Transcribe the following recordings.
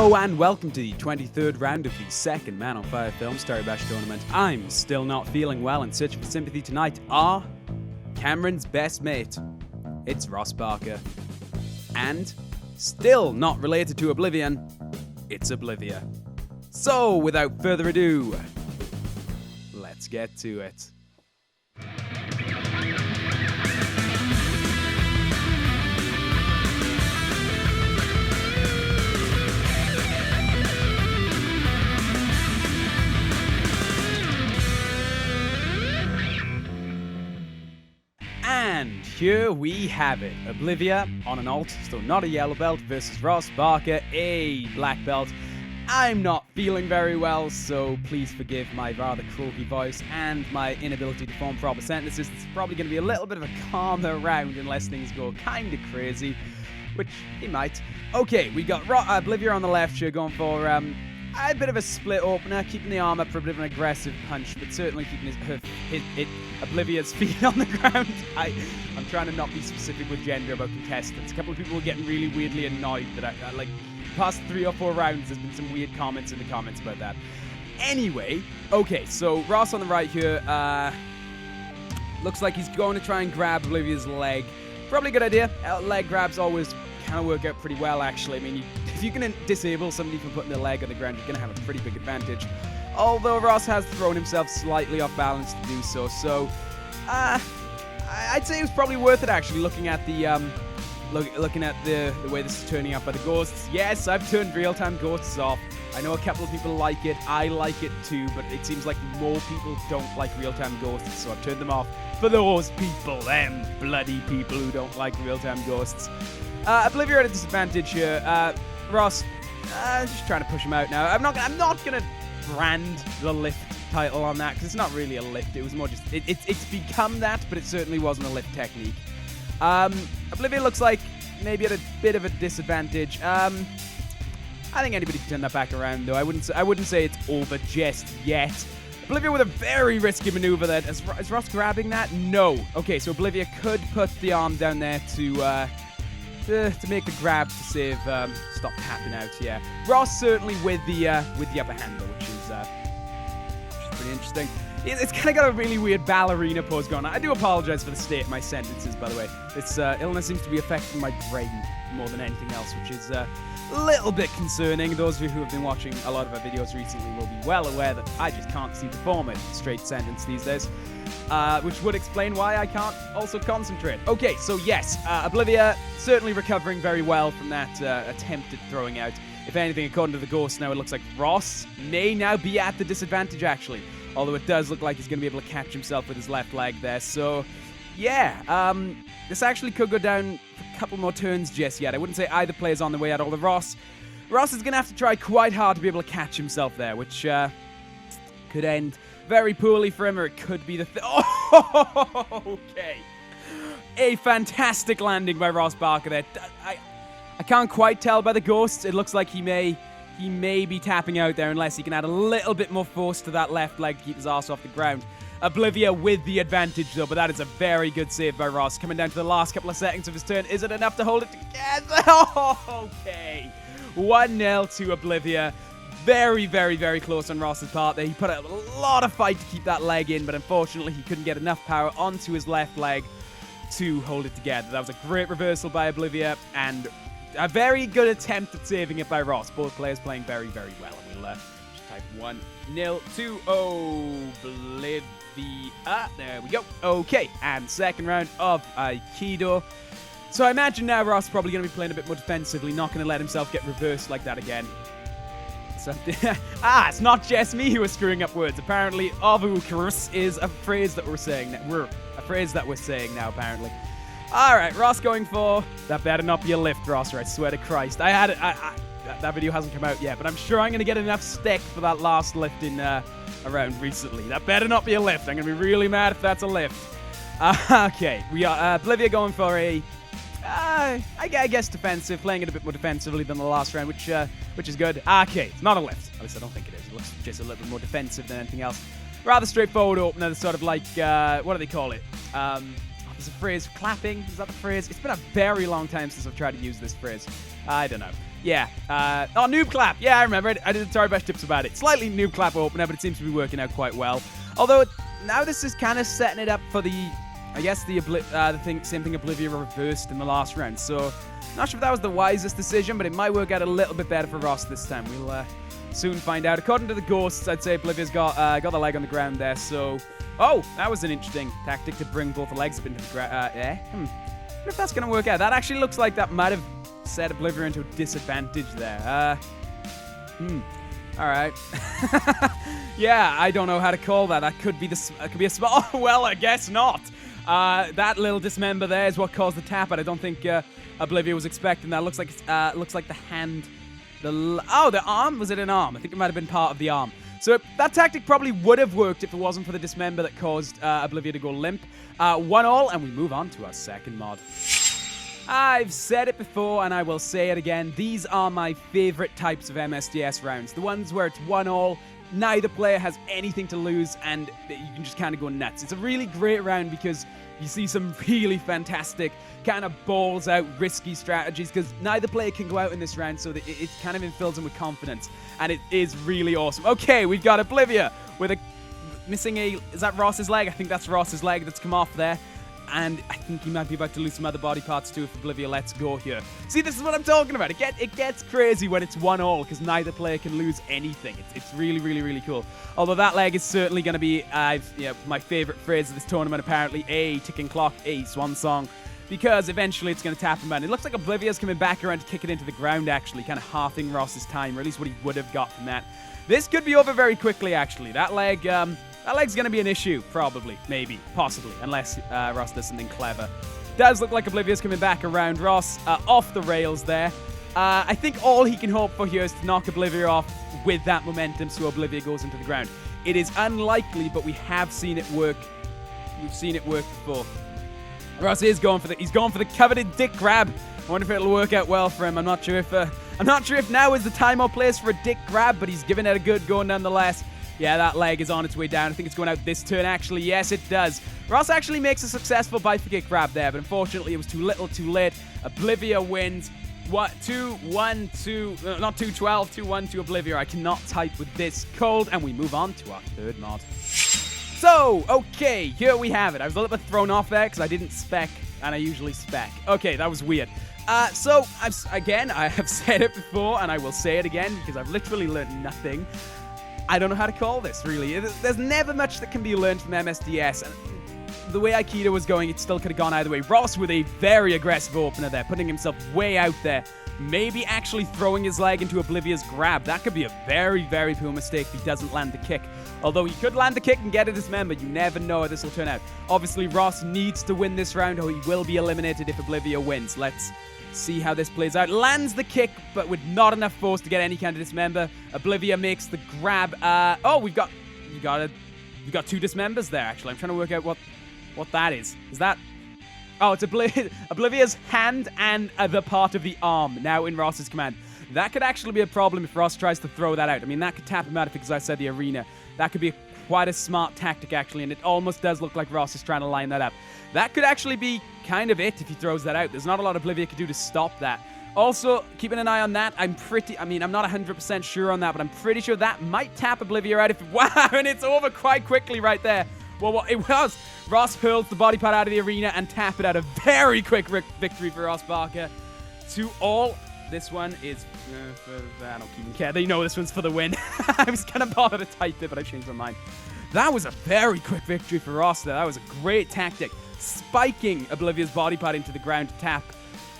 Hello and welcome to the 23rd round of the second Man on Fire Films Toribash tournament. I'm still not feeling well and searching for sympathy tonight are Cameron's best mate. It's RossBarker. And still not related to Oblivion, it's Oblivia. So without further ado, let's get to it. And here we have it. Oblivia on an alt, so not a yellow belt, versus RossBarker, a black belt. I'm not feeling very well, so please forgive my rather croaky voice and my inability to form proper sentences. It's probably going to be a little bit of a calmer round unless things go kind of crazy, which it might. Okay, we got Oblivia on the left here going for a bit of a split opener, keeping the arm up for a bit of an aggressive punch, but certainly keeping Oblivia's feet on the ground. I'm trying to not be specific with gender about contestants. A couple of people were getting really weirdly annoyed that I like, past 3 or 4 rounds, there's been some weird comments in the comments about that. Anyway, okay, so Ross on the right here, looks like he's going to try and grab Oblivia's leg. Probably a good idea. Leg grabs always kind of work out pretty well, actually. I mean, if you can disable somebody from putting their leg on the ground, you're going to have a pretty big advantage. Although Ross has thrown himself slightly off balance to do so. So, I'd say it was probably worth it, actually, looking at the looking at the way this is turning out by the ghosts. Yes, I've turned real-time ghosts off. I know a couple of people like it. I like it too, but it seems like more people don't like real-time ghosts, so I've turned them off for those people, them bloody people who don't like real-time ghosts. Oblivia at a disadvantage here. Ross, just trying to push him out now. I'm not gonna brand the lift title on that, because it's not really a lift. It was more just it's become that, but it certainly wasn't a lift technique. Oblivia looks like maybe at a bit of a disadvantage. I think anybody can turn that back around, though. I wouldn't say it's over just yet. Oblivia with a very risky maneuver there. Is Ross grabbing that? No. Okay, so Oblivia could put the arm down there to make the grab to save, stop tapping out. Yeah, Ross certainly with the upper hand, though, which is pretty interesting. It's kind of got a really weird ballerina pose going on. I do apologize for the state of my sentences, by the way. This illness seems to be affecting my brain more than anything else, which is a little bit concerning. Those of you who have been watching a lot of our videos recently will be well aware that I just can't seem to form a straight sentence these days, which would explain why I can't also concentrate. Okay, so yes, Oblivia certainly recovering very well from that attempt at throwing out. If anything, according to the ghost now, it looks like Ross may now be at the disadvantage, actually. Although it does look like he's going to be able to catch himself with his left leg there. So, yeah, this actually could go down a couple more turns just yet. I wouldn't say either player's on the way out. Although Ross is going to have to try quite hard to be able to catch himself there, which could end very poorly for him, or it could be the Oh, okay. A fantastic landing by RossBarker there. I can't quite tell by the ghosts. It looks like he may be tapping out there unless he can add a little bit more force to that left leg to keep his ass off the ground. Oblivia with the advantage, though, but that is a very good save by Ross. Coming down to the last couple of seconds of his turn. Is it enough to hold it together? Oh, okay. 1-0 to Oblivia. Very, very, very close on Ross's part there. He put out a lot of fight to keep that leg in, but unfortunately he couldn't get enough power onto his left leg to hold it together. That was a great reversal by Oblivia, and a very good attempt at saving it by Ross. Both players playing very, very well. And we'll just type 1-0 to Oblivia. There we go. Okay, and second round of Aikido. So I imagine now Ross is probably going to be playing a bit more defensively, not going to let himself get reversed like that again. So, it's not just me who is screwing up words. Apparently, Avukurs is a phrase that we're saying. We're saying now, apparently. Alright, Ross going for... That better not be a lift, Ross, I swear to Christ. I had it... that video hasn't come out yet, but I'm sure I'm going to get enough stick for that last lift in around recently. That better not be a lift. I'm going to be really mad if that's a lift. Okay, we are Oblivia going for a... I guess defensive, playing it a bit more defensively than the last round, which is good. Okay, it's not a lift. At least I don't think it is. It looks just a little bit more defensive than anything else. Rather straightforward opener, sort of like, what do they call it? There's a phrase, clapping, is that the phrase? It's been a very long time since I've tried to use this phrase. I don't know. Yeah. Oh, Noob Clap. Yeah, I remember it. I did a Toribash tips about it. Slightly Noob Clap opener, but it seems to be working out quite well. Although, now this is kind of setting it up for the, I guess, the same thing Oblivia reversed in the last round. So, not sure if that was the wisest decision, but it might work out a little bit better for Ross this time. We'll soon find out. According to the ghosts, I'd say Oblivia's got the leg on the ground there, so... Oh, that was an interesting tactic to bring both the legs up into the ground. I wonder if that's going to work out. That actually looks like that might have set Oblivia into a disadvantage there. Alright. Yeah, I don't know how to call that. That could be a small... Well, I guess not. That little dismember there is what caused the tap, but I don't think Oblivia was expecting that. Looks like the hand... the arm? Was it an arm? I think it might have been part of the arm. So that tactic probably would have worked if it wasn't for the dismember that caused Oblivia to go limp. 1-1, and we move on to our second mod. I've said it before, and I will say it again. These are my favorite types of MSDS rounds. The ones where it's 1-1, neither player has anything to lose, and you can just kind of go nuts. It's a really great round because you see some really fantastic, kind of balls out, risky strategies, because neither player can go out in this round, so that it kind of fills them with confidence, and it is really awesome. Okay, we've got Oblivia with missing is that Ross's leg? I think that's Ross's leg that's come off there. And I think he might be about to lose some other body parts too if Oblivia lets go here. See, this is what I'm talking about. It gets crazy when it's 1-1 because neither player can lose anything. It's really, really, really cool. Although that leg is certainly going to be my favorite phrase of this tournament, apparently. A ticking clock, a swan song. Because eventually it's going to tap him out. It looks like Oblivia's coming back around to kick it into the ground, actually, kind of halving Ross's time, or at least what he would have got from that. This could be over very quickly, actually. That leg's going to be an issue, probably, maybe, possibly, unless Ross does something clever. Does look like Oblivia's coming back around. Ross off the rails there. I think all he can hope for here is to knock Oblivia off with that momentum so Oblivia goes into the ground. It is unlikely, but we have seen it work. We've seen it work before. Ross is going for he's going for the coveted dick grab. I wonder if it'll work out well for him. I'm not sure if now is the time or place for a dick grab, but he's giving it a good go nonetheless. Yeah, that leg is on its way down. I think it's going out this turn, actually. Yes, it does. Ross actually makes a successful bifurcate grab there, but unfortunately it was too little, too late. Oblivia wins. 2-1 to... not 2-12, 2-1 to Oblivia. I cannot type with this cold, and we move on to our third mod. So, okay, here we have it. I was a little bit thrown off there because I didn't spec, and I usually spec. Okay, that was weird. So, again, I have said it before, and I will say it again because I've literally learned nothing. I don't know how to call this, really. There's never much that can be learned from MSDS, and the way Aikido was going, it still could have gone either way. Ross with a very aggressive opener there, putting himself way out there. Maybe actually throwing his leg into Oblivia's grab. That could be a very, very poor mistake if he doesn't land the kick. Although he could land the kick and get a dismember, you never know how this will turn out. Obviously, Ross needs to win this round, or he will be eliminated if Oblivia wins. Let's see how this plays out. Lands the kick, but with not enough force to get any kind of dismember. Oblivia makes the grab. Oh, you got two dismembers there, actually. I'm trying to work out what that is. Is that... Oh, it's Oblivia's hand and the part of the arm now in Ross's command. That could actually be a problem if Ross tries to throw that out. I mean, that could tap him out if, as I said, the arena. That could be quite a smart tactic, actually, and it almost does look like Ross is trying to line that up. That could actually be kind of it if he throws that out. There's not a lot Oblivia could do to stop that. Also, keeping an eye on that, I'm not 100% sure on that, but I'm pretty sure that might tap Oblivia out if... Wow, and it's over quite quickly right there. Well, it was. Ross hurls the body part out of the arena and tap it out. A very quick victory for RossBarker. 2-all. This one is... I don't even care. They know this one's for the win. I was going to bother to type it, but I changed my mind. That was a very quick victory for Ross there. That was a great tactic. Spiking Oblivia's body part into the ground to tap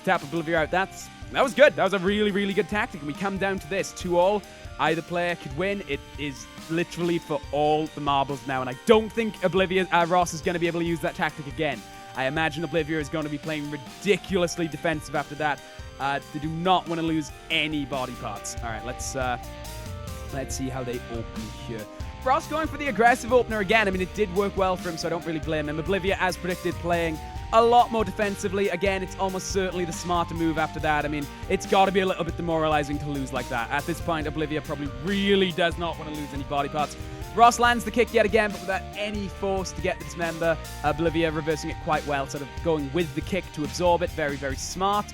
Oblivia out. That was good. That was a really, really good tactic. And we come down to this. 2-all. Either player could win. It is literally for all the marbles now. And I don't think Ross is going to be able to use that tactic again. I imagine Oblivia is going to be playing ridiculously defensive after that. They do not want to lose any body parts. All right, let's see how they open here. Ross going for the aggressive opener again. I mean, it did work well for him, so I don't really blame him. Oblivia, as predicted, playing a lot more defensively. Again, it's almost certainly the smarter move after that. I mean, it's got to be a little bit demoralizing to lose like that. At this point, Oblivia probably really does not want to lose any body parts. Ross lands the kick yet again, but without any force to get the dismember. Oblivia reversing it quite well, sort of going with the kick to absorb it. Very, very smart.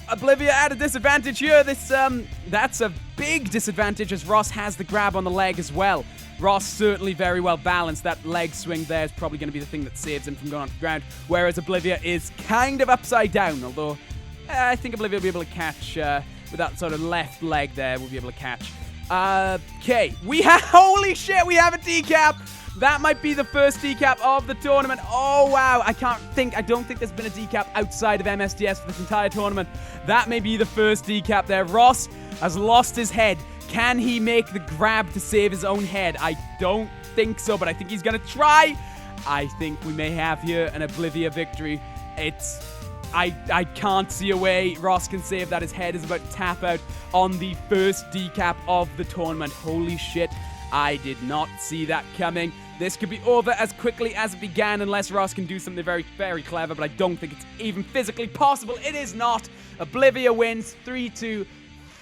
Oblivia at a disadvantage here. That's a big disadvantage as Ross has the grab on the leg as well. Ross certainly very well balanced. That leg swing there is probably going to be the thing that saves him from going onto the ground, whereas Oblivia is kind of upside down, although I think Oblivia will be able to catch with that sort of left leg there. We'll be able to catch. Okay, holy shit, we have a decap. That might be the first decap of the tournament. Oh, wow. I don't think there's been a decap outside of MSDS for this entire tournament. That may be the first decap there. Ross has lost his head. Can he make the grab to save his own head? I don't think so, but I think he's going to try. I think we may have here an Oblivia victory. I can't see a way Ross can save that. His head is about to tap out on the first decap of the tournament. Holy shit. I did not see that coming. This could be over as quickly as it began unless Ross can do something very, very clever, but I don't think it's even physically possible. It is not. Oblivia wins 3-2.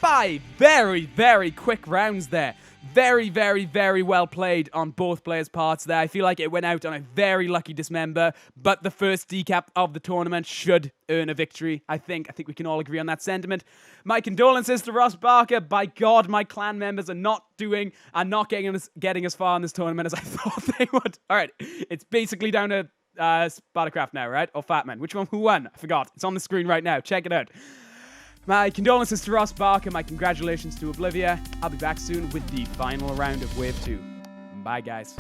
5 very, very quick rounds there. Very, very, very well played on both players' parts there. I feel like it went out on a very lucky dismember, but the first decap of the tournament should earn a victory, I think. I think we can all agree on that sentiment. My condolences to RossBarker. By God, my clan members are not getting as far in this tournament as I thought they would. All right, it's basically down to Spartacraft now, right? Or Fatman. Which one? Who won? I forgot. It's on the screen right now. Check it out. My condolences to RossBarker, my congratulations to Oblivia. I'll be back soon with the final round of Wave 2. Bye, guys.